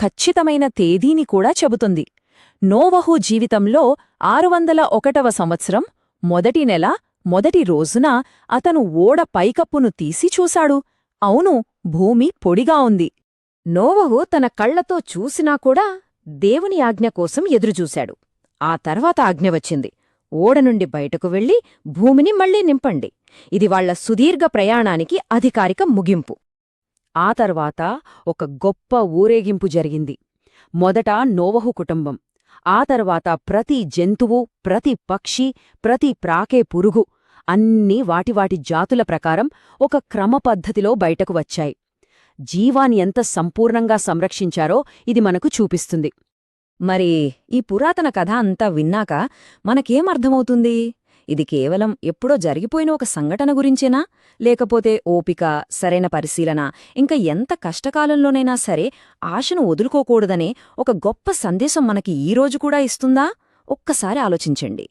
ఖచ్చితమైన తేదీని కూడా చెబుతుంది. నోవహు జీవితంలో 601వ సంవత్సరం మొదటి నెల మొదటి రోజున అతను ఓడ పైకప్పును తీసి చూశాడు. అవును, భూమి పొడిగా ఉంది. నోవహు తన కళ్లతో చూసినా కూడా దేవుని ఆజ్ఞ కోసం ఎదురుచూశాడు. ఆ తర్వాత ఆజ్ఞ వచ్చింది, ఓడ నుండి బయటకు వెళ్లి భూమిని మళ్లీ నింపండి. ఇది వాళ్ల సుదీర్ఘ ప్రయాణానికి అధికారిక ముగింపు. ఆ తర్వాత ఒక గొప్ప ఊరేగింపు జరిగింది. మొదట నోవహు కుటుంబం, ఆ తర్వాత ప్రతి జంతువు, ప్రతి పక్షి, ప్రతి ప్రాకే పురుగు అన్నీ వాటి జాతుల ప్రకారం ఒక క్రమపద్ధతిలో బయటకు వచ్చాయి. జీవాన్ని ఎంత సంపూర్ణంగా సంరక్షించారో ఇది మనకు చూపిస్తుంది. మరి ఈ పురాతన కథ అంతా విన్నాక మనకేమర్థమవుతుంది? ఇది కేవలం ఎప్పుడో జరిగిపోయిన ఒక సంఘటన గురించేనా? లేకపోతే ఓపిక, సరైన పరిశీలన, ఇంకా ఎంత కష్టకాలంలోనైనా సరే ఆశను వదులుకోకూడదనే ఒక గొప్ప సందేశం మనకి ఈరోజు కూడా ఇస్తుందా? ఒక్కసారి ఆలోచించండి.